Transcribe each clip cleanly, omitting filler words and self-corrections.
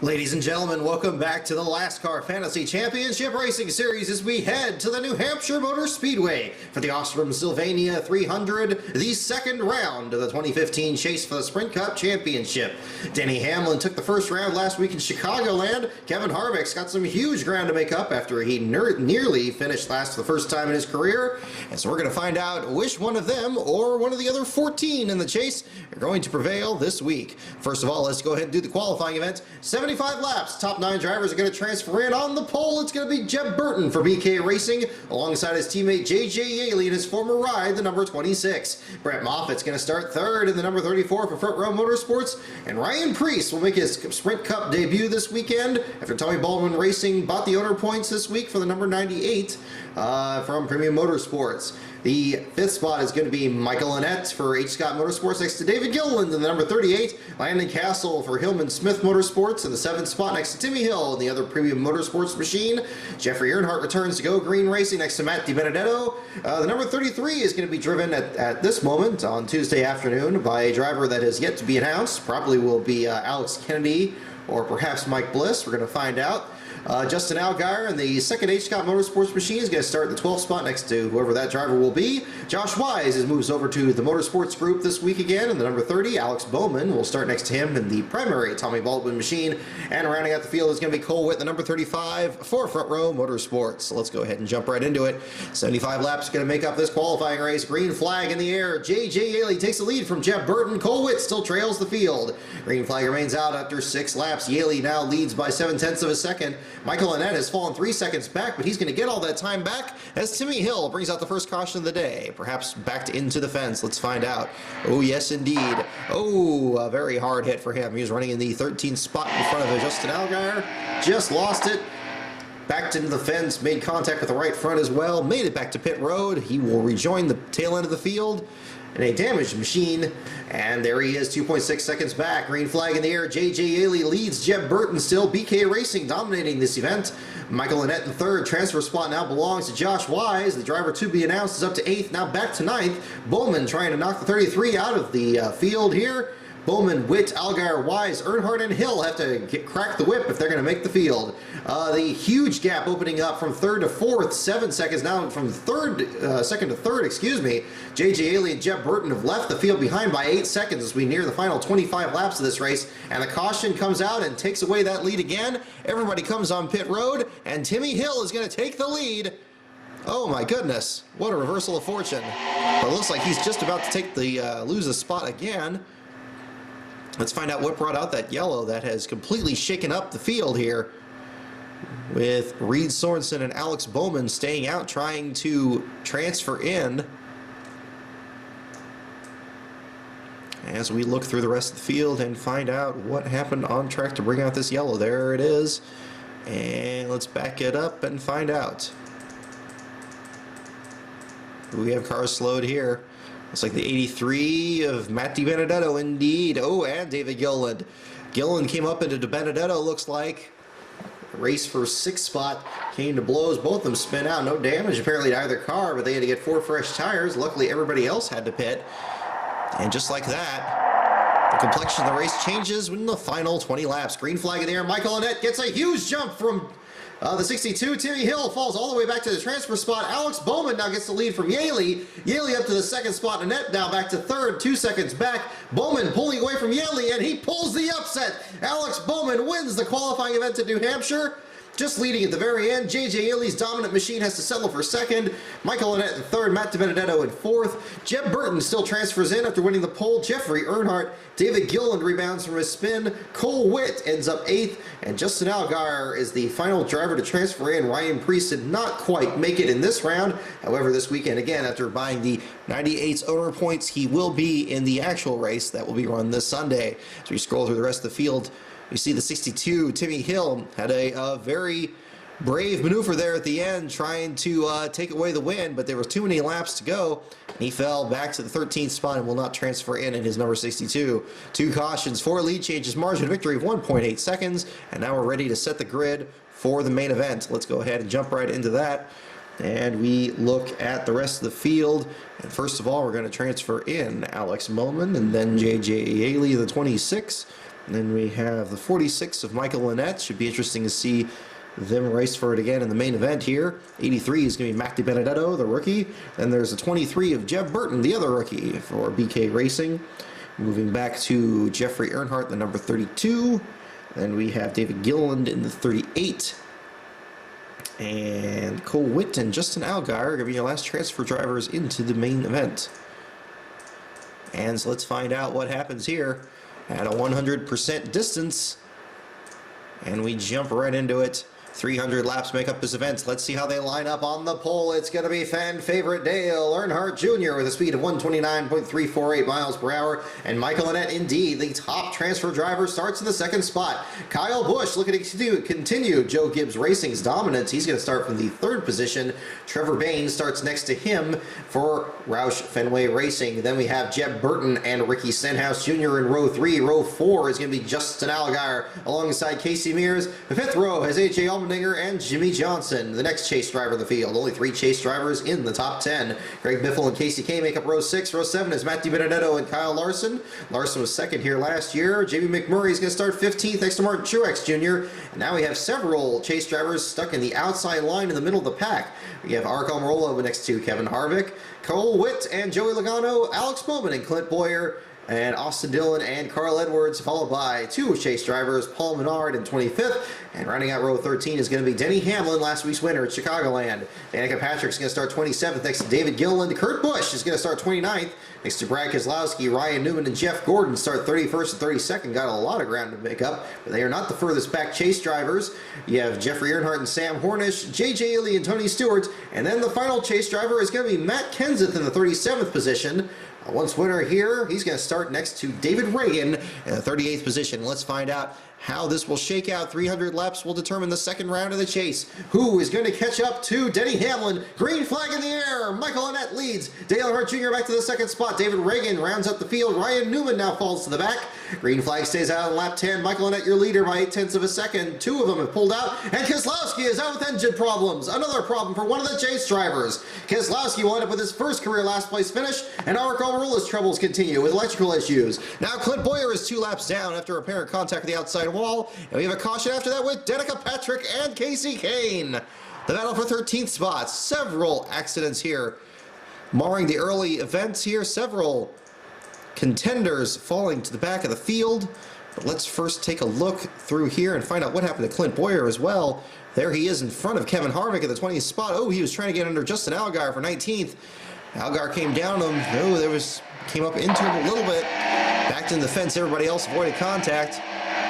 Ladies and gentlemen, welcome back to the LASTCAR Fantasy Championship Racing Series as we head to the New Hampshire Motor Speedway for the Ostrom Sylvania 300, the second round of the 2015 Chase for the Sprint Cup Championship. Denny Hamlin took the first round last week in Chicagoland. Kevin Harvick's got some huge ground to make up after he nearly finished last for the first time in his career. And so we're going to find out which one of them or one of the other 14 in the chase are going to prevail this week. First of all, let's go ahead and do the qualifying event. 75 laps. Top 9 drivers are going to transfer in. On the pole, it's going to be Jeb Burton for BK Racing, alongside his teammate J.J. Yaley in his former ride, the number 26. Brett Moffitt's going to start third in the number 34 for Front Row Motorsports, and Ryan Preece will make his Sprint Cup debut this weekend after Tommy Baldwin Racing bought the owner points this week for the number 98 from Premium Motorsports. The 5th spot is going to be Michael Annett for H. Scott Motorsports next to David Gilliland in the number 38. Landon Castle for Hillman Smith Motorsports in the 7th spot next to Timmy Hill in the other Premium Motorsports machine. Jeffrey Earnhardt returns to Go Green Racing next to Matt DiBenedetto. The number 33 is going to be driven at this moment on Tuesday afternoon by a driver that is yet to be announced. Probably will be Alex Kennedy or perhaps Mike Bliss. We're going to find out. Justin Allgaier in the 2nd H. Scott Motorsports machine is going to start in the 12th spot next to whoever that driver will be. Josh Wise moves over to the Motorsports group this week again in the number 30. Alex Bowman will start next to him in the primary Tommy Baldwin machine. And rounding out the field is going to be Cole Witt, the number 35 for Front Row Motorsports. So let's go ahead and jump right into it. 75 laps are going to make up this qualifying race. Green flag in the air. J.J. Yaley takes the lead from Jeb Burton. Cole Witt still trails the field. Green flag remains out after 6 laps. Yaley now leads by 7/10 of a second. Michael Annett has fallen 3 seconds back, but he's going to get all that time back as Timmy Hill brings out the first caution of the day. Perhaps backed into the fence. Let's find out. Oh, yes, indeed. Oh, a very hard hit for him. He was running in the 13th spot in front of Justin Allgaier. Just lost it. Backed into the fence, made contact with the right front as well. Made it back to pit road. He will rejoin the tail end of the field in a damaged machine, and there he is, 2.6 seconds back. Green flag in the air. J.J. Yaley leads Jeb Burton still. BK Racing dominating this event. Michael Annett in 3rd. Transfer spot now belongs to Josh Wise. The driver to be announced is up to 8th, now back to 9th. Bowman trying to knock the 33 out of the field here. Bowman, Witt, Allgaier, Wise, Earnhardt, and Hill have to crack the whip if they're going to make the field. The huge gap opening up from 3rd to 4th, 7 seconds now from 2nd to 3rd, excuse me. J.J. Yaley and Jeb Burton have left the field behind by 8 seconds as we near the final 25 laps of this race, and the caution comes out and takes away that lead again. Everybody comes on pit road, and Timmy Hill is going to take the lead. Oh my goodness, what a reversal of fortune. But it looks like he's just about to take the lose the spot again. Let's find out what brought out that yellow that has completely shaken up the field here, with Reed Sorensen and Alex Bowman staying out trying to transfer in. As we look through the rest of the field and find out what happened on track to bring out this yellow. There it is. And let's back it up and find out. We have cars slowed here. Looks like the 83 of Matt DiBenedetto, indeed. Oh, and David Gilliland. Gilliland came up into DiBenedetto, looks like. Race for 6th spot came to blows. Both of them spin out. No damage apparently to either car, but they had to get 4 fresh tires. Luckily, everybody else had to pit. And just like that, the complexion of the race changes in the final 20 laps. Green flag in the air. Michael Annett gets a huge jump from the 62. Timmy Hill falls all the way back to the transfer spot. Alex Bowman now gets the lead from Yaley. Yaley up to the 2nd spot. Annett now back to 3rd, 2 seconds back. Bowman pulling away from Yaley, and he pulls the upset. Alex Bowman wins the qualifying event at New Hampshire. Just leading at the very end. J.J. Yaley's dominant machine has to settle for 2nd. Michael Annett in 3rd. Matt DiBenedetto in 4th. Jeb Burton still transfers in after winning the pole. Jeffrey Earnhardt. David Gilliland rebounds from his spin. Cole Witt ends up 8th. And Justin Allgaier is the final driver to transfer in. Ryan Preece did not quite make it in this round. However, this weekend, again, after buying the 98's owner points, he will be in the actual race that will be run this Sunday. As we scroll through the rest of the field, you see the 62, Timmy Hill, had a very brave maneuver there at the end, trying to take away the win, but there were too many laps to go. He fell back to the 13th spot and will not transfer in his number 62. 2 cautions, 4 lead changes, margin of victory of 1.8 seconds, and now we're ready to set the grid for the main event. Let's go ahead and jump right into that. And we look at the rest of the field. And first of all, we're going to transfer in Alex Bowman and then J.J. Yaley, the 26. And then we have the 46 of Michael Lynette. Should be interesting to see them race for it again in the main event here. 83 is going to be Mac DiBenedetto, the rookie. Then there's a 23 of Jeb Burton, the other rookie for BK Racing. Moving back to Jeffrey Earnhardt, the number 32. Then we have David Gilliland in the 38. And Cole Witt and Justin Allgaier are going to be your last transfer drivers into the main event. And so let's find out what happens here at a 100% distance. And we jump right into it. 300 laps make up this event. Let's see how they line up on the pole. It's going to be fan favorite Dale Earnhardt Jr. with a speed of 129.348 miles per hour. And Michael Lynette, indeed, the top transfer driver, starts in the second spot. Kyle Busch looking to continue Joe Gibbs Racing's dominance. He's going to start from the third position. Trevor Bayne starts next to him for Roush Fenway Racing. Then we have Jeb Burton and Ricky Stenhouse Jr. in row 3. Row 4 is going to be Justin Allgaier alongside Casey Mears. The fifth row has A.J. Allmendinger and Jimmy Johnson, the next chase driver of the field. Only 3 chase drivers in the top 10. Greg Biffle and Casey Kay make up row 6. Row 7 is Matt DiBenedetto and Kyle Larson. Larson was second here last year. Jamie McMurray is going to start 15th next to Martin Truex Jr. And now we have several chase drivers stuck in the outside line in the middle of the pack. We have Aric Almirola next to Kevin Harvick, Cole Witt and Joey Logano, Alex Bowman and Clint Boyer, and Austin Dillon and Carl Edwards, followed by 2 chase drivers, Paul Menard in 25th, and rounding out row 13 is going to be Denny Hamlin, last week's winner at Chicagoland. Danica Patrick's going to start 27th next to David Gilliland. Kurt Busch is going to start 29th next to Brad Keselowski. Ryan Newman and Jeff Gordon start 31st and 32nd. Got a lot of ground to make up, but they are not the furthest back chase drivers. You have Jeffrey Earnhardt and Sam Hornish, J.J. Ely and Tony Stewart, and then the final chase driver is going to be Matt Kenseth in the 37th position. Once winner here, he's going to start next to David Reagan in the 38th position. Let's find out how this will shake out. 300 laps will determine the second round of the chase. Who is going to catch up to Denny Hamlin? Green flag in the air. Michael Lynette leads. Dale Earnhardt Jr. back to the second spot. David Reagan rounds up the field. Ryan Newman now falls to the back. Green flag stays out on lap 10. Michael Lynette, your leader by 0.8 of a second. 2 of them have pulled out. And Keselowski is out with engine problems. Another problem for one of the chase drivers. Keselowski will end up with his first career last place finish. And Aric Almirola's troubles continue with electrical issues. Now Clint Boyer is 2 laps down after apparent contact with the outside wall. And we have a caution after that with Danica Patrick and Casey Kane. The battle for 13th spots. Several accidents here marring the early events here. Several contenders falling to the back of the field. But let's first take a look through here and find out what happened to Clint Boyer as well. There he is in front of Kevin Harvick at the 20th spot. Oh, he was trying to get under Justin Allgaier for 19th. Allgaier came down him. Oh, came up into him a little bit. Backed in the fence. Everybody else avoided contact.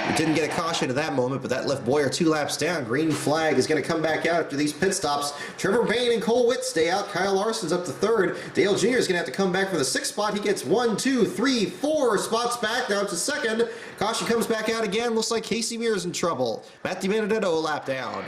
We didn't get a caution at that moment, but that left Boyer 2 laps down. Green flag is going to come back out after these pit stops. Trevor Bayne and Cole Witt stay out. Kyle Larson's up to 3rd. Dale Jr. is going to have to come back for the 6th spot. He gets 1, 2, 3, 4 spots back. Now to 2nd. Caution comes back out again. Looks like Casey Mears in trouble. Matt DiBenedetto a lap down.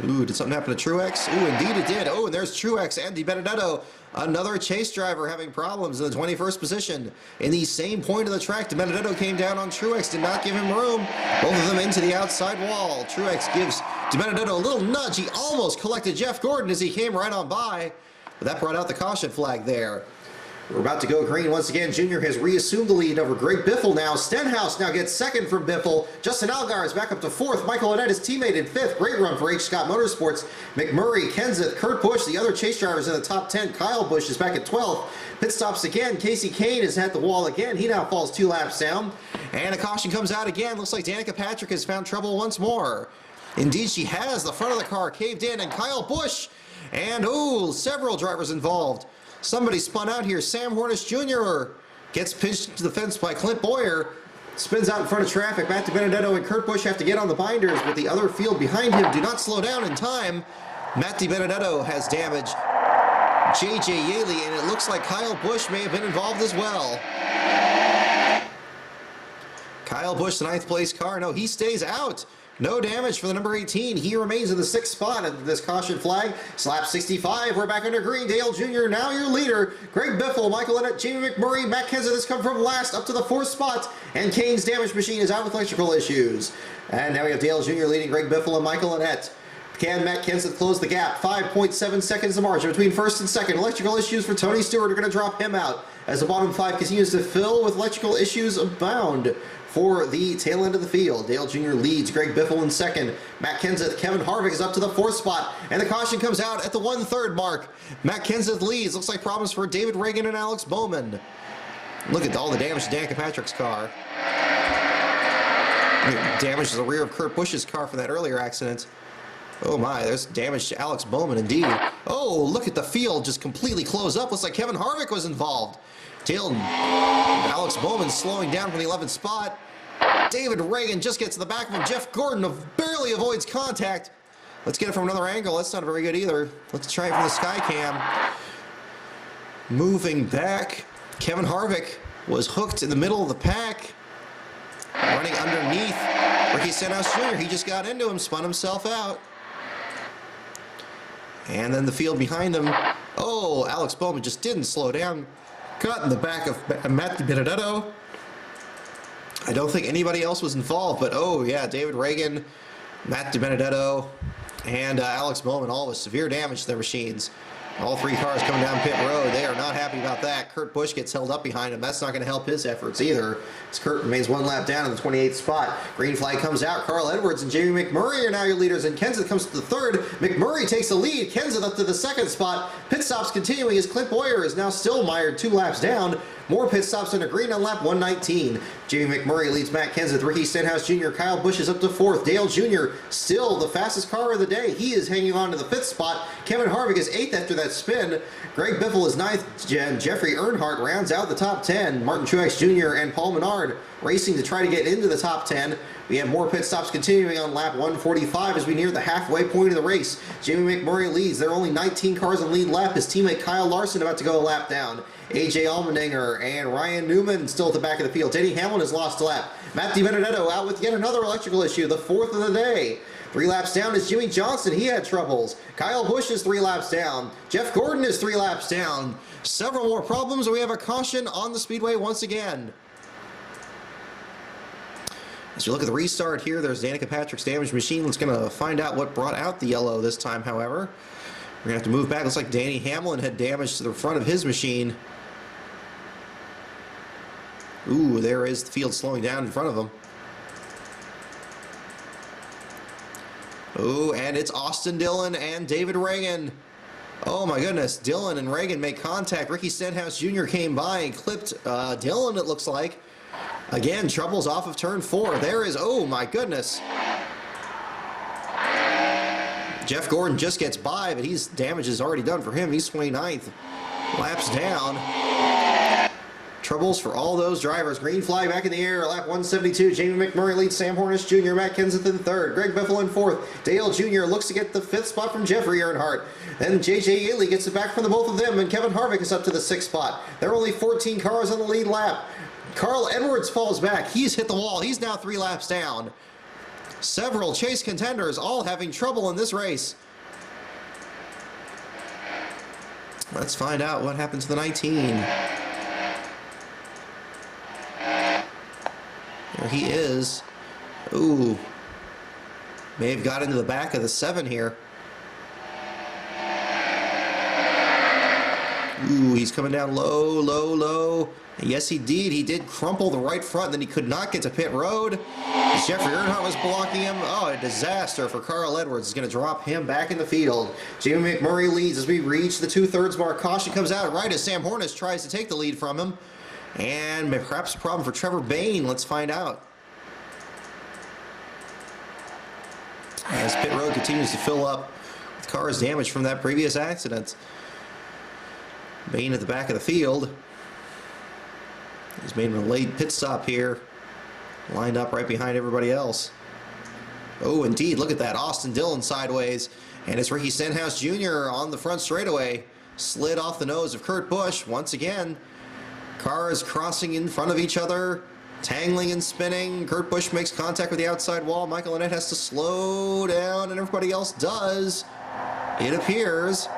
Ooh, did something happen to Truex? Ooh, indeed it did. Oh, and there's Truex and DiBenedetto. Another chase driver having problems in the 21st position. In the same point of the track, DiBenedetto came down on Truex, did not give him room. Both of them into the outside wall. Truex gives DiBenedetto a little nudge. He almost collected Jeff Gordon as he came right on by. But that brought out the caution flag there. We're about to go green once again. Junior has reassumed the lead over Greg Biffle now. Stenhouse now gets 2nd from Biffle. Justin Allgaier is back up to 4th. Michael Lynette, his teammate, in 5th. Great run for H. Scott Motorsports. McMurray, Kenseth, Kurt Busch, the other chase drivers in the top 10. Kyle Busch is back at 12th. Pit stops again. Casey Kane is at the wall again. He now falls 2 laps down. And a caution comes out again. Looks like Danica Patrick has found trouble once more. Indeed, she has. The front of the car caved in. And Kyle Busch. And, ooh, several drivers involved. Somebody spun out here. Sam Hornish Jr. gets pinched to the fence by Clint Boyer. Spins out in front of traffic. Matt DiBenedetto and Kurt Busch have to get on the binders, but the other field behind him do not slow down in time. Matt DiBenedetto has damage. J.J. Yaley, and it looks like Kyle Busch may have been involved as well. Kyle Busch, the 9th place car. No, he stays out. No damage for the number 18. He remains in the 6th spot at this caution flag. Slap 65. We're back under green. Dale Jr. now your leader. Greg Biffle, Michael Lynette, Jamie McMurray, Matt Kenseth has come from last up to the 4th spot. And Kane's damage machine is out with electrical issues. And now we have Dale Jr. leading Greg Biffle and Michael Lynette. Can Matt Kenseth close the gap? 5.7 seconds the margin between 1st and 2nd. Electrical issues for Tony Stewart are going to drop him out. as the bottom 5 continues to fill with electrical issues abound. For the tail end of the field, Dale Jr. leads, Greg Biffle in second, Matt Kenseth, Kevin Harvick is up to the 4th spot, and the caution comes out at the 1/3 mark. Matt Kenseth leads, looks like problems for David Reagan and Alex Bowman. Look at all the damage to Danica Patrick's car. Damage to the rear of Kurt Busch's car from that earlier accident. Oh my, there's damage to Alex Bowman indeed. Oh, look at the field just completely close up. Looks like Kevin Harvick was involved. Alex Bowman slowing down from the 11th spot. David Reagan just gets to the back of him. Jeff Gordon barely avoids contact. Let's get it from another angle. That's not very good either. Let's try it from the sky cam. Moving back. Kevin Harvick was hooked in the middle of the pack. Running underneath Ricky Stenhouse Jr. He just got into him, spun himself out. And then the field behind him. Oh, Alex Bowman just didn't slow down. Caught in the back of Matt DiBenedetto. I don't think anybody else was involved, but oh yeah, David Reagan, Matt DiBenedetto, and Alex Bowman, all with severe damage to their machines. All 3 cars coming down pit road. They are not happy about that. Kurt Busch gets held up behind him. That's not going to help his efforts either, as Kurt remains 1 lap down in the 28th spot. Green flag comes out. Carl Edwards and Jamie McMurray are now your leaders, and Kenseth comes to the 3rd. McMurray takes the lead. Kenseth up to the 2nd spot. Pit stops continuing as Clint Boyer is now still mired 2 laps down. More pit stops under green on lap 119. Jamie McMurray leads Matt Kenseth. Ricky Stenhouse Jr. Kyle Busch is up to 4th. Dale Jr. still the fastest car of the day. He is hanging on to the 5th spot. Kevin Harvick is 8th after that spin. Greg Biffle is 9th. Jeffrey Earnhardt rounds out the top 10. Martin Truex Jr. and Paul Menard racing to try to get into the top 10. We have more pit stops continuing on lap 145 as we near the halfway point of the race. Jamie McMurray leads. There are only 19 cars in lead lap. His teammate Kyle Larson about to go a lap down. AJ Allmendinger and Ryan Newman still at the back of the field. Denny Hamlin has lost a lap. Matt DiBenedetto out with yet another electrical issue, the 4th of the day. 3 laps down is Jimmy Johnson. He had troubles. Kyle Busch is 3 laps down. Jeff Gordon is 3 laps down. Several more problems. We have a caution on the speedway once again. As you look at the restart here, there's Danica Patrick's damaged machine. Let's going to find out what brought out the yellow this time, however. We're going to have to move back. Looks like Danny Hamlin had damage to the front of his machine. Ooh, there is the field slowing down in front of him. Oh, and it's Austin Dillon and David Reagan. Oh my goodness, Dillon and Reagan make contact. Ricky Stenhouse Jr. came by and clipped Dillon, it looks like. Again, troubles off of turn 4. There is, oh my goodness. Jeff Gordon just gets by, but damage is already done for him. He's 29th. Laps down. Troubles for all those drivers. Green flag back in the air. Lap 172. Jamie McMurray leads Sam Hornish Jr. Matt Kenseth in 3rd. Greg Biffle in 4th. Dale Jr. looks to get the 5th spot from Jeffrey Earnhardt. Then J.J. Yeley gets it back from the both of them, and Kevin Harvick is up to the 6th spot. There are only 14 cars on the lead lap. Carl Edwards falls back. He's hit the wall. He's now 3 laps down. Several chase contenders all having trouble in this race. Let's find out what happened to the 19. There he is. Ooh. May have got into the back of the 7 here. Ooh, he's coming down low, low, low. Yes, he did. He did crumple the right front, then he could not get to pit road. Jeffrey Earnhardt was blocking him. Oh, a disaster for Carl Edwards. He's going to drop him back in the field. Jamie McMurray leads as we reach the 2/3 mark. Caution comes out right as Sam Hornish tries to take the lead from him. And perhaps a problem for Trevor Bayne. Let's find out. As pit road continues to fill up with cars damaged from that previous accident. Bayne at the back of the field. He's made a late pit stop here. Lined up right behind everybody else. Oh, indeed. Look at that. Austin Dillon sideways. And it's Ricky Stenhouse Jr. on the front straightaway. Slid off the nose of Kurt Busch once again. Cars crossing in front of each other. Tangling and spinning. Kurt Busch makes contact with the outside wall. Michael Annett has to slow down, and everybody else does. It appears.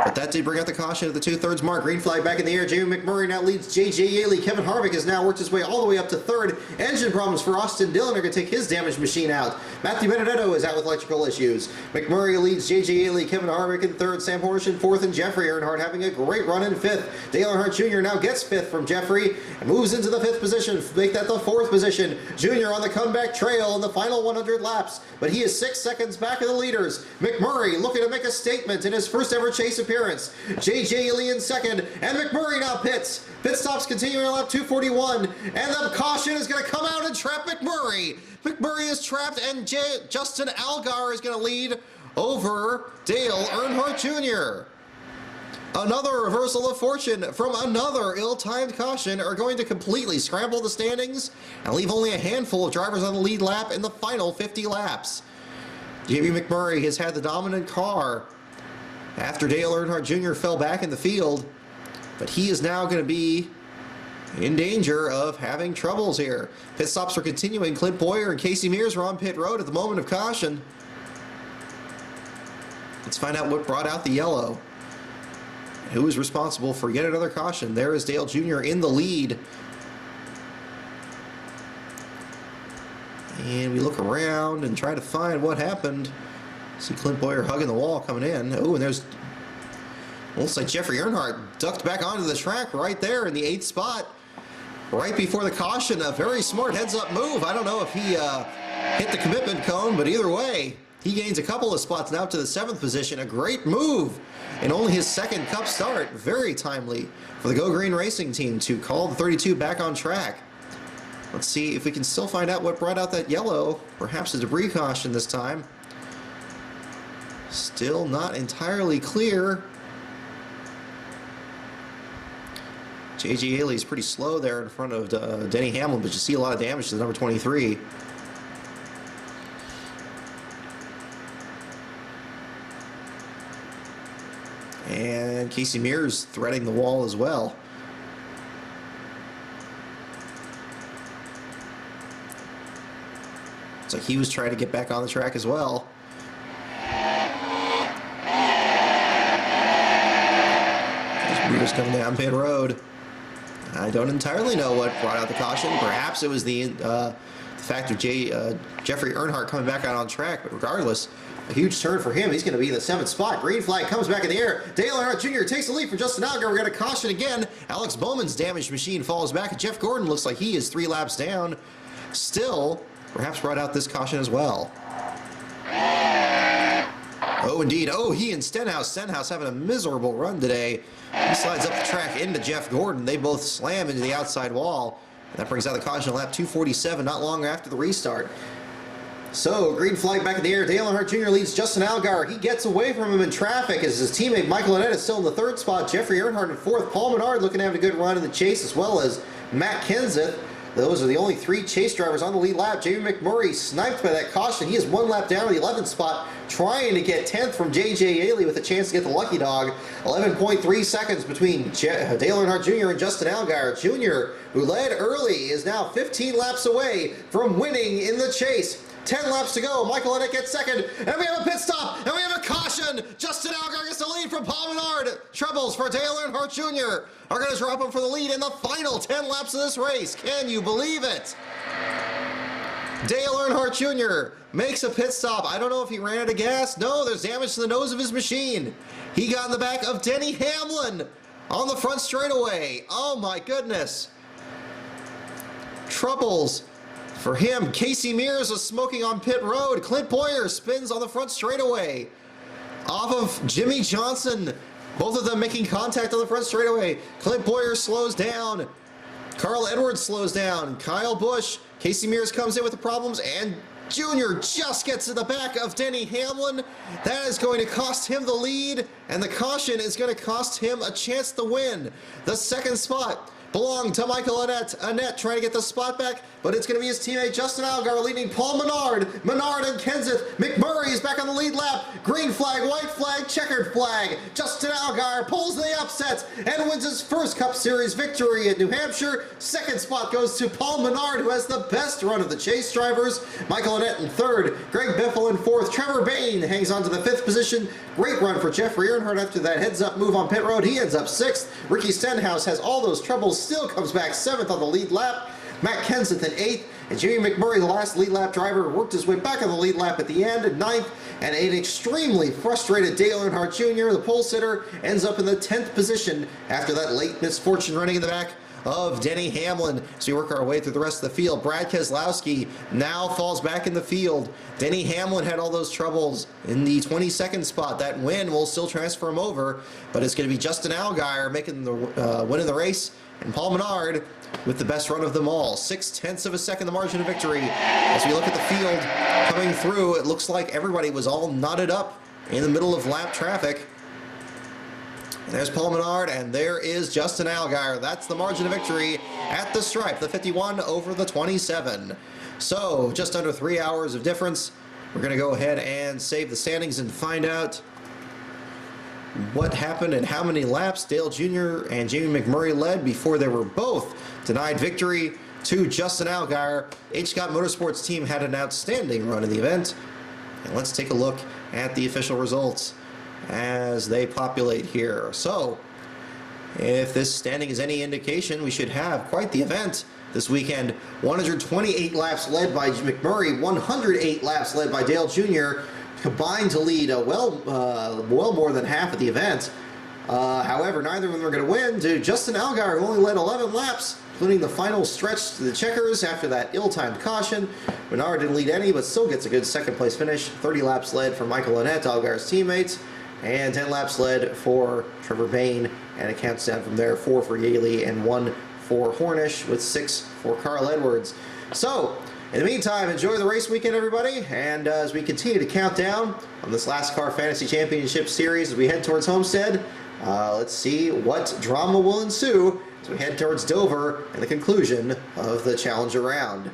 But that did bring out the caution at the 2/3 mark. Green flag back in the air. Jamie McMurray now leads J.J. Yaley. Kevin Harvick has now worked his way all the way up to 3rd. Engine problems for Austin Dillon are going to take his damaged machine out. Matthew Benedetto is out with electrical issues. McMurray leads J.J. Yaley. Kevin Harvick in 3rd. Sam Hornish in 4th. And Jeffrey Earnhardt having a great run in 5th. Dale Earnhardt Jr. now gets 5th from Jeffrey and moves into the 5th position. Make that the 4th position. Jr. on the comeback trail in the final 100 laps. But he is 6 seconds back of the leaders. McMurray looking to make a statement in his first ever chase appearance. J.J. Yaley in 2nd, and McMurray now pits. Pit stops continuing on lap 241, and the caution is going to come out and trap McMurray. McMurray is trapped, and Justin Allgaier is going to lead over Dale Earnhardt Jr. Another reversal of fortune from another ill-timed caution are going to completely scramble the standings and leave only a handful of drivers on the lead lap in the final 50 laps. Jamie McMurray has had the dominant car after Dale Earnhardt Jr. fell back in the field, but he is now going to be in danger of having troubles here. Pit stops are continuing. Clint Boyer and Casey Mears are on pit road at the moment of caution. Let's find out what brought out the yellow. Who is responsible for yet another caution? There is Dale Jr. in the lead. And we look around and try to find what happened. See Clint Boyer hugging the wall coming in. Oh, and there's... looks like Jeffrey Earnhardt ducked back onto the track right there in the 8th spot. Right before the caution. A very smart heads-up move. I don't know if he hit the commitment cone, but either way, he gains a couple of spots now to the 7th position. A great move in only his 2nd Cup start. Very timely for the Go Green Racing team to call the 32 back on track. Let's see if we can still find out what brought out that yellow. Perhaps a debris caution this time. Still not entirely clear. J.J. Yaley is pretty slow there in front of Denny Hamlin, but you see a lot of damage to the number 23. And Casey Mears threading the wall as well. It's like he was trying to get back on the track as well. Mears coming down pit road. I don't entirely know what brought out the caution. Perhaps it was the fact of Jeffrey Earnhardt coming back out on track, but regardless, a huge turn for him. He's going to be in the 7th spot. Green flag comes back in the air. Dale Earnhardt Jr. takes the lead from Justin Allgaier. We got a caution again. Alex Bowman's damaged machine falls back. Jeff Gordon looks like he is 3 laps down. Still, perhaps brought out this caution as well. Oh, indeed. Oh, he and Stenhouse having a miserable run today. He slides up the track into Jeff Gordon. They both slam into the outside wall. And that brings out the caution at lap 247, not long after the restart. So, green flag back in the air. Dale Earnhardt Jr. leads Justin Allgaier. He gets away from him in traffic as his teammate Michael Annett is still in the 3rd spot. Jeffrey Earnhardt in 4th. Paul Menard looking to have a good run in the chase, as well as Matt Kenseth. Those are the only 3 chase drivers on the lead lap. Jamie McMurray sniped by that caution. He is 1 lap down to the 11th spot, trying to get 10th from J.J. Yaley with a chance to get the lucky dog. 11.3 seconds between Dale Earnhardt Jr. and Justin Allgaier. Jr., who led early, is now 15 laps away from winning in the chase. 10 laps to go. Michael Annett gets 2nd, and we have a pit stop, and we have a caution. Justin Allgaier gets the lead from Paul Menard. Troubles for Dale Earnhardt Jr. are going to drop him for the lead in the final 10 laps of this race. Can you believe it? Dale Earnhardt Jr. makes a pit stop. I don't know if he ran out of gas. No, there's damage to the nose of his machine. He got in the back of Denny Hamlin on the front straightaway. Oh my goodness. Troubles for him. Casey Mears was smoking on pit road. Clint Boyer spins on the front straightaway off of Jimmy Johnson. Both of them making contact on the front straightaway. Clint Boyer slows down. Carl Edwards slows down. Kyle Busch. Casey Mears comes in with the problems, and Junior just gets to the back of Denny Hamlin. That is going to cost him the lead, and the caution is going to cost him a chance to win the 2nd spot. belonged to Michael Annett. Annett trying to get the spot back, but it's going to be his teammate Justin Allgaier leading Paul Menard. Menard and Kenseth. McMurray is back on the lead lap. Green flag, white flag, checkered flag. Justin Allgaier pulls the upset and wins his first Cup Series victory at New Hampshire. Second spot goes to Paul Menard, who has the best run of the chase drivers. Michael Annett in third. Greg Biffle in fourth. Trevor Bayne hangs on to the fifth position. Great run for Jeffrey Earnhardt after that heads-up move on pit road. He ends up sixth. Ricky Stenhouse has all those troubles, still comes back seventh on the lead lap. Matt Kenseth in eighth, and Jimmy McMurray, the last lead lap driver, worked his way back on the lead lap at the end at ninth, and an extremely frustrated Dale Earnhardt Jr., the pole sitter, ends up in the 10th position after that late misfortune running in the back of Denny Hamlin. So we work our way through the rest of the field. Brad Keselowski now falls back in the field. Denny Hamlin had all those troubles in the 22nd spot. That win will still transfer him over, but it's going to be Justin Allgaier making the win of the race, and Paul Menard with the best run of them all. 0.6 of a second the margin of victory. As we look at the field coming through, it looks like everybody was all knotted up in the middle of lap traffic. And there's Paul Menard, and there is Justin Allgaier. That's the margin of victory at the stripe, the 51 over the 27. So just under 3 hours of difference. We're going to go ahead and save the standings and find out what happened and how many laps Dale Jr. and Jamie McMurray led before they were both denied victory to Justin Allgaier. H. Scott Motorsports team had an outstanding run in the event. And let's take a look at the official results as they populate here. So, if this standing is any indication, we should have quite the event this weekend. 128 laps led by McMurray, 108 laps led by Dale Jr., combined to lead well more than half of the event. However, neither of them are going to win. Justin Allgaier, who only led 11 laps, including the final stretch to the checkers after that ill-timed caution. Menard didn't lead any, but still gets a good second-place finish. 30 laps led for Michael Annett, Allgaier's teammates, and 10 laps led for Trevor Bayne, and it counts down from there. 4 for Yaley and 1 for Hornish, with 6 for Carl Edwards. So, in the meantime, enjoy the race weekend, everybody, and as we continue to count down on this LASTCAR Fantasy Championship Series as we head towards Homestead, let's see what drama will ensue as we head towards Dover and the conclusion of the Challenger round.